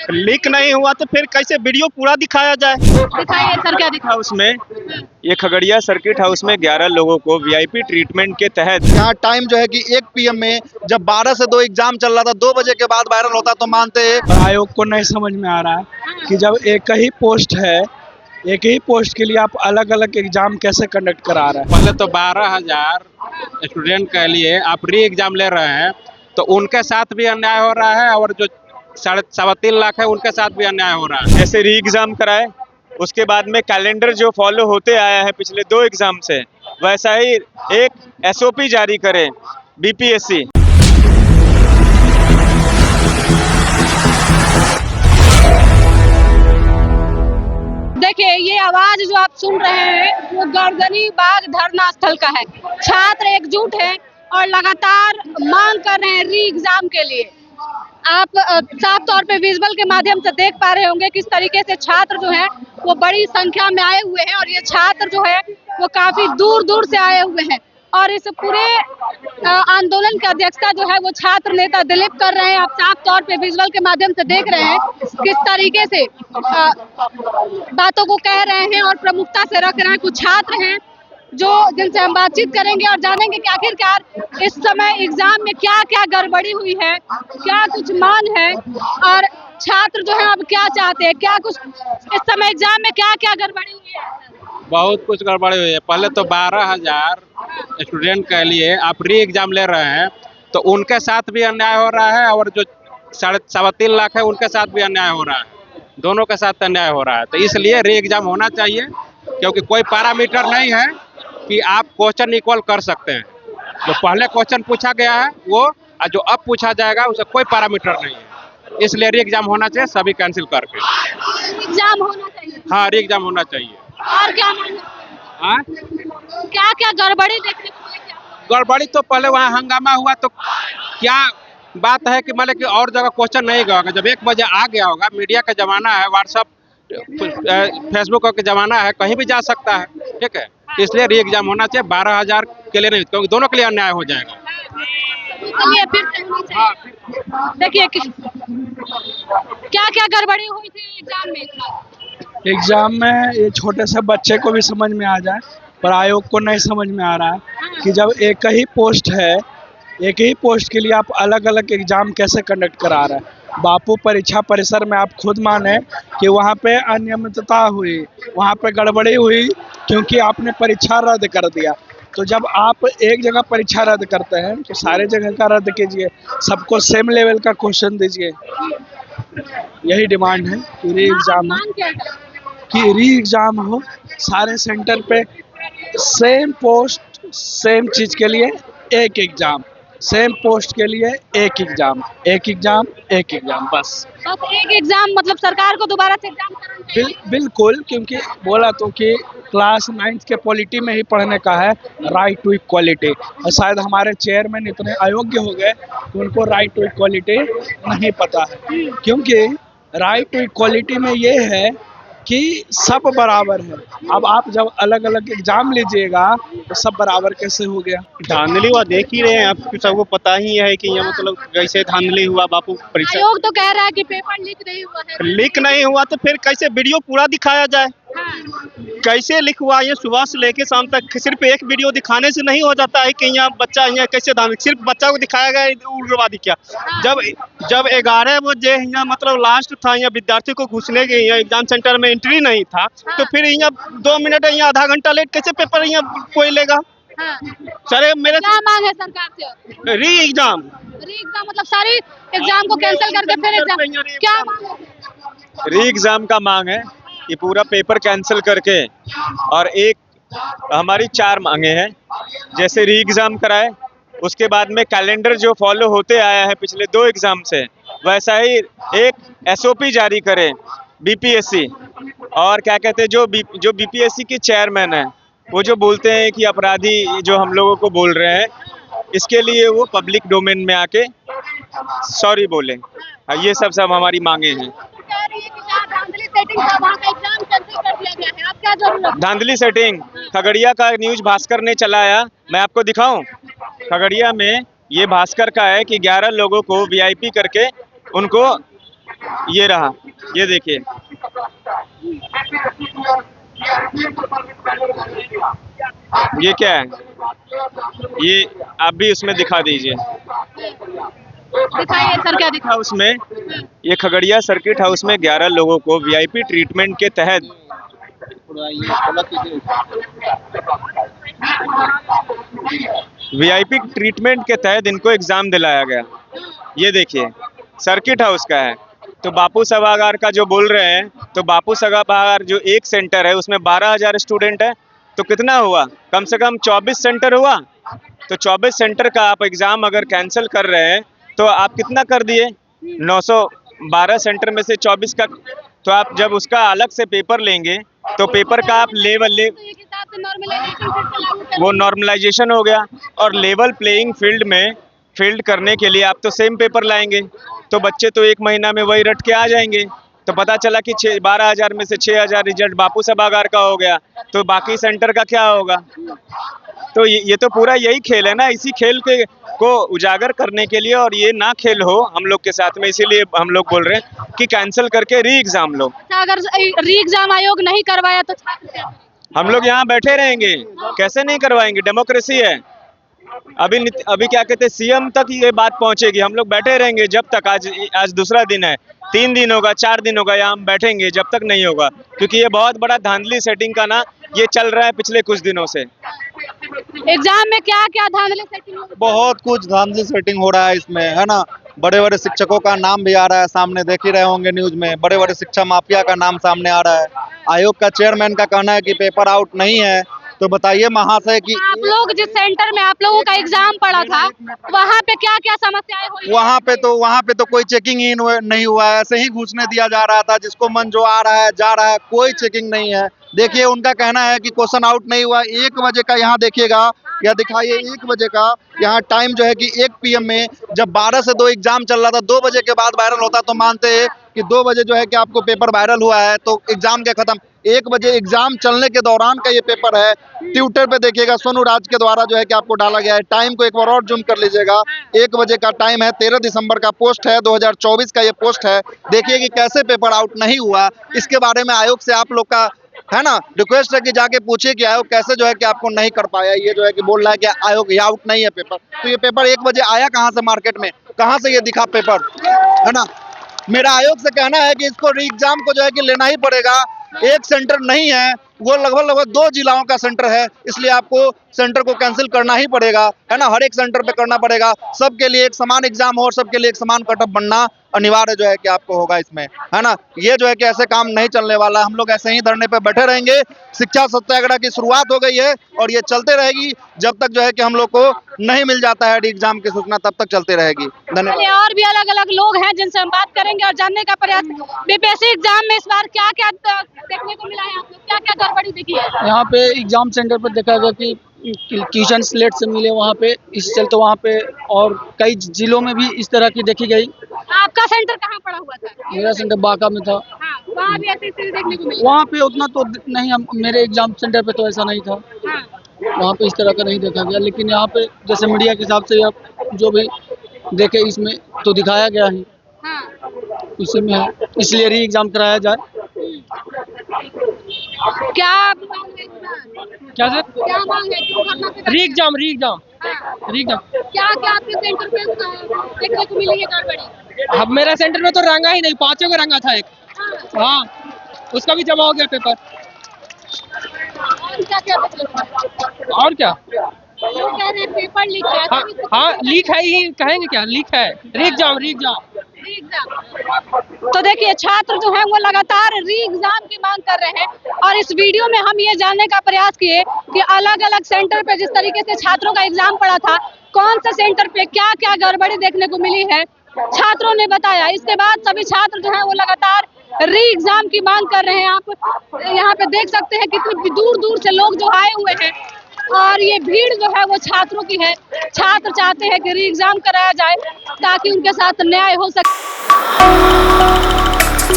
Leak नहीं हुआ तो फिर कैसे वीडियो पूरा दिखाया जाए। दिखाइए सर, क्या दिखा। हाउस में ये खगड़िया सर्किट हाउस में 11 लोगों को वीआईपी ट्रीटमेंट के तहत यहाँ टाइम जो है कि 1 PM में जब 12 से 2 एग्जाम चल रहा था, 2 बजे के बाद वायरल होता तो मानते हैं। पर आयोग को नहीं समझ में आ रहा है कि जब एक ही पोस्ट है, एक ही पोस्ट के लिए आप अलग अलग एग्जाम कैसे कंडक्ट करा रहे हैं। पहले तो 12,000 स्टूडेंट के लिए आप री एग्जाम ले रहे हैं तो उनके साथ भी अन्याय हो रहा है, और जो 3.5 लाख है उनके साथ भी अन्याय हो रहा है। जैसे री एग्जाम कराए, उसके बाद में कैलेंडर जो फॉलो होते आया है पिछले 2 एग्जाम से, वैसा ही एक एसओपी जारी करे बीपीएससी। देखिए, ये आवाज जो आप सुन रहे हैं वो गर्दनी बाग धरना स्थल का है। छात्र एकजुट है और लगातार मांग कर रहे हैं री एग्जाम के लिए। आप साफ तौर पे विजुअल के माध्यम से देख पा रहे होंगे किस तरीके से छात्र जो है वो बड़ी संख्या में आए हुए हैं, और ये छात्र जो है वो काफी दूर दूर से आए हुए हैं। और इस पूरे आंदोलन की अध्यक्षता जो है वो छात्र नेता दिलीप कर रहे हैं। आप साफ तौर पे विजुअल के माध्यम से देख रहे हैं किस तरीके से बातों को कह रहे हैं और प्रमुखता से रख रहे हैं। कुछ छात्र हैं जो जिनसे हम बातचीत करेंगे और जानेंगे कि आखिरकार इस समय एग्जाम में क्या क्या गड़बड़ी हुई है, क्या कुछ मांग है, और छात्र जो है अब क्या चाहते हैं, क्या कुछ इस समय एग्जाम में क्या क्या गड़बड़ी हुई है। बहुत कुछ गड़बड़ी हुई है। पहले तो 12,000 स्टूडेंट के लिए आप री एग्जाम ले रहे हैं तो उनके साथ भी अन्याय हो रहा है, और जो 3.5 लाख है उनके साथ भी अन्याय हो रहा है। दोनों के साथ अन्याय हो रहा है, तो इसलिए री एग्जाम होना चाहिए, क्योंकि कोई पैरामीटर नहीं है कि आप क्वेश्चन इक्वल कर सकते हैं। जो पहले क्वेश्चन पूछा गया है वो, और जो अब पूछा जाएगा उसका कोई पैरामीटर नहीं है, इसलिए री एग्जाम होना चाहिए, सभी कैंसिल करके। एग्जाम होना चाहिए। हाँ, री एग्जाम होना चाहिए। और क्या मांग, हाँ, क्या क्या गड़बड़ी देखने को मिली? गड़बड़ी तो पहले वहाँ हंगामा हुआ तो क्या बात है कि मतलब कि और जगह क्वेश्चन नहीं गया होगा। जब 1 बजे आ गया होगा, मीडिया का जमाना है, व्हाट्सअप फेसबुक का जमाना है, कहीं भी जा सकता है, ठीक है। इसलिए री एग्जाम होना चाहिए, 12,000 के लिए नहीं, क्योंकि दोनों के लिए अन्याय हो जाएगा। चलिए, फिर से होनी चाहिए। देखिए क्या क्या गड़बड़ी हुई थी एग्जाम में। एग्जाम में ये छोटे से बच्चे को भी समझ में आ जाए, पर आयोग को नहीं समझ में आ रहा है कि जब एक ही पोस्ट है, एक ही पोस्ट के लिए आप अलग अलग एग्जाम कैसे कंडक्ट करा रहे हैं। बापू परीक्षा परिसर में आप खुद माने कि वहाँ पे अनियमितता हुई, वहाँ पे गड़बड़ी हुई, क्योंकि आपने परीक्षा रद्द कर दिया। तो जब आप एक जगह परीक्षा रद्द करते हैं तो सारे जगह का रद्द कीजिए, सबको सेम लेवल का क्वेश्चन दीजिए। यही डिमांड है कि री एग्जाम हो, कि री एग्जाम हो, सारे सेंटर पे सेम पोस्ट सेम चीज के लिए एक एग्जाम, सेम पोस्ट के लिए एक एग्जाम, एक एग्जाम, एक एग्जाम, बस एक एग्जाम। मतलब सरकार को दोबारा से एग्जाम कराना चाहिए। बिल्कुल, क्योंकि बोला तो कि क्लास 9 के पॉलिटी में ही पढ़ने का है राइट टू इक्वालिटी, और शायद हमारे चेयरमैन इतने अयोग्य हो गए कि उनको राइट टू इक्वालिटी नहीं पता है। क्योंकि राइट टू इक्वालिटी में ये है कि सब बराबर है। अब आप जब अलग अलग एग्जाम लीजिएगा तो सब बराबर कैसे हो गया। धांधली हुआ देख ही रहे हैं आप, सबको पता ही है कि यहाँ मतलब कैसे धांधली हुआ। बापू परीक्षा आयोग तो कह रहा है कि पेपर लीक नहीं हुआ है। लीक नहीं हुआ तो फिर कैसे वीडियो पूरा दिखाया जाए। कैसे लिख हुआ, ये सुबह से लेके शाम तक सिर्फ एक वीडियो दिखाने से नहीं हो जाता है कि यहाँ बच्चा यहाँ कैसे सिर्फ बच्चा को दिखाया गया उग्रवादी क्या। जब 11 बजे यहाँ मतलब लास्ट था, यहाँ विद्यार्थी को घुसने के यहाँ एग्जाम सेंटर में एंट्री नहीं था, तो फिर यहाँ 2 मिनट यहाँ आधा घंटा लेट कैसे पेपर यहाँ कोई लेगा। सर मेरे क्या मांग है सरकार से? री एग्जाम मतलब सारी एग्जाम को कैंसिल करके फिर एग्जाम, क्या मांग है? री एग्जाम का मांग है कि पूरा पेपर कैंसिल करके, और एक हमारी 4 मांगे हैं। जैसे री एग्जाम कराए, उसके बाद में कैलेंडर जो फॉलो होते आया है पिछले 2 एग्जाम से, वैसा ही एक एसओपी जारी करे बीपीएससी। और क्या कहते हैं, जो बीपीएससी के चेयरमैन है, वो जो बोलते हैं कि अपराधी जो हम लोगों को बोल रहे हैं, इसके लिए वो पब्लिक डोमेन में आके सॉरी बोले। ये सब हमारी मांगे हैं। धांधली सेटिंग खगड़िया का न्यूज भास्कर ने चलाया, मैं आपको दिखाऊं। खगड़िया में ये भास्कर का है कि 11 लोगों को वीआईपी करके उनको ये रहा, ये देखिए। ये क्या है? ये आप भी उसमें दिखा दीजिए। दिखाइए सर, क्या दिखा? हाउस में, ये खगड़िया सर्किट हाउस में 11 लोगों को वीआईपी ट्रीटमेंट के तहत इनको एग्जाम दिलाया गया। ये देखिए, सर्किट हाउस का है। तो बापू सभागार का जो बोल रहे हैं, तो बापू सभागार जो एक सेंटर है उसमें 12,000 स्टूडेंट है, तो कितना हुआ? कम से कम 24 सेंटर हुआ। तो 24 सेंटर का आप एग्जाम अगर कैंसिल कर रहे हैं तो आप कितना कर दिए? 912 सेंटर में से 24 का, तो आप जब उसका अलग से पेपर लेंगे तो पेपर का आप वो नॉर्मलाइजेशन हो गया। और लेवल प्लेइंग फील्ड करने के लिए आप तो सेम पेपर लाएंगे, तो बच्चे तो एक महीना में वही रट के आ जाएंगे। तो पता चला कि 12,000 में से 6,000 रिजल्ट बापू सभागार का हो गया, तो बाकी सेंटर का क्या होगा? तो ये तो पूरा यही खेल है ना। इसी खेल को उजागर करने के लिए, और ये ना खेल हो हम लोग के साथ में, इसीलिए हम लोग बोल रहे हैं कि कैंसिल करके री एग्जाम लो। अगर री एग्जाम आयोग नहीं करवाया तो छात्र क्या? हम लोग यहाँ बैठे रहेंगे, कैसे नहीं करवाएंगे? डेमोक्रेसी है। अभी क्या कहते हैं, सीएम तक ये बात पहुंचेगी। हम लोग बैठे रहेंगे जब तक, आज दूसरा दिन है, 3 दिन होगा, 4 दिन होगा, यहाँ हम बैठेंगे जब तक नहीं होगा। क्योंकि ये बहुत बड़ा धांधली सेटिंग का ना ये चल रहा है पिछले कुछ दिनों से। एग्जाम में क्या क्या धांधली सेटिंग? बहुत कुछ धांधली सेटिंग हो रहा है इसमें, है ना। बड़े बड़े शिक्षकों का नाम भी आ रहा है सामने, देख ही रहे होंगे न्यूज में। बड़े बड़े शिक्षा माफिया का नाम सामने आ रहा है। आयोग का चेयरमैन का कहना है कि पेपर आउट नहीं है। तो बताइए महाशय कि आप लोग जिस सेंटर में आप लोगों का एग्जाम पड़ा था, वहाँ पे क्या क्या समस्याएं हुई? वहाँ पे तो कोई चेकिंग ही नहीं हुआ है। ऐसे ही घुसने दिया जा रहा था, जिसको मन जो आ रहा है जा रहा है, कोई चेकिंग नहीं है। देखिए, उनका कहना है कि क्वेश्चन आउट नहीं हुआ। 1 बजे का यहाँ देखिएगा, या दिखाइए 1 बजे का यहाँ टाइम जो है कि 1 PM में जब 12 से 2 एग्जाम चल रहा था, 2 बजे के बाद वायरल होता तो मानते हैं कि 2 बजे जो है कि आपको पेपर वायरल हुआ है तो एग्जाम क्या खत्म। 1 बजे एग्जाम चलने के दौरान का ये पेपर है। ट्विटर पे देखिएगा, सोनू राज के द्वारा जो है कि आपको डाला गया है। टाइम को एक बार और जूम कर लीजिएगा, 1 बजे का टाइम है, 13 दिसंबर का पोस्ट है, 2024 का ये पोस्ट है। देखिए कि कैसे पेपर आउट नहीं हुआ। इसके बारे में आयोग से आप लोग का है ना रिक्वेस्ट है कि जाके पूछिए कि आयोग कैसे जो है कि आपको नहीं कर पाया। ये जो है कि बोल रहा है कि आयोग ये आउट नहीं है पेपर। तो ये पेपर 1 बजे आया कहाँ से मार्केट में? कहाँ से ये दिखा पेपर, है ना। मेरा आयोग से कहना है कि इसको री एग्जाम को जो है कि लेना ही पड़ेगा। एक सेंटर नहीं है, वो लगभग 2 जिलाओं का सेंटर है, इसलिए आपको सेंटर को कैंसिल करना ही पड़ेगा, है ना। हर एक सेंटर पे करना पड़ेगा। सबके लिए एक समान एग्जाम हो और सबके लिए एक समान कटअप बनना अनिवार्य जो है कि आपको होगा इसमें, है ना। ये जो है कि ऐसे काम नहीं चलने वाला। हम लोग ऐसे ही धरने पे बैठे रहेंगे। शिक्षा सत्याग्रह की शुरुआत हो गई है और ये चलते रहेगी जब तक जो है कि हम लोग को नहीं मिल जाता है एग्जाम की सूचना, तब तक चलते रहेगी। धन्यवाद। और भी अलग अलग लोग हैं जिनसे हम बात करेंगे और जानने का प्रयास। बीपीएससी एग्जाम में इस बार क्या क्या देखने को मिला है? आपको क्या क्या गड़बड़ी दिखी है? यहाँ पे एग्जाम सेंटर पर देखा गया कि क्वेश्चन स्लेट से मिले वहाँ पे, इस चलते वहाँ पे, और कई जिलों में भी इस तरह की देखी गई। आपका सेंटर कहाँ पड़ा हुआ था? मेरा सेंटर बांका में था। हाँ, वहाँ भी ऐसी स्थिति देखने को मिली? वहाँ पे उतना तो नहीं, मेरे एग्जाम सेंटर पे तो ऐसा नहीं था। हाँ। वहाँ पे इस तरह का नहीं देखा गया, लेकिन यहाँ पे जैसे मीडिया के हिसाब से आप जो भी देखे इसमें तो दिखाया गया है। हाँ। इसी में है, इसलिए री एग्जाम कराया जाए। क्या क्या सर? क्या मांग है? क्यों भरना पे? री एग्जाम क्या क्या आपके सेंटर पे देखने को मिली है गड़बड़ी? अब मेरा सेंटर में तो रंगा ही नहीं, 5 का रंगा था एक। हाँ, उसका भी जमा हो गया पेपर। और क्या क्या देखने को? और क्या? लोग कह रहे हैं पेपर लीक है। हाँ, लीक है ही, कहेंगे क्या, लीक है। री एग्जाम तो देखिए, छात्र जो है वो लगातार री एग्जाम की मांग कर रहे हैं। और इस वीडियो में हम ये जानने का प्रयास किए कि अलग अलग सेंटर पे जिस तरीके से छात्रों का एग्जाम पड़ा था, कौन से सेंटर पे क्या क्या गड़बड़ी देखने को मिली है, छात्रों ने बताया। इसके बाद सभी छात्र जो है वो लगातार री एग्जाम की मांग कर रहे हैं। आप यहाँ पे देख सकते हैं कितनी दूर दूर से लोग जो आए हुए हैं, और ये भीड़ जो है वो छात्रों की है। छात्र चाहते हैं कि री एग्जाम कराया जाए ताकि उनके साथ न्याय हो सके।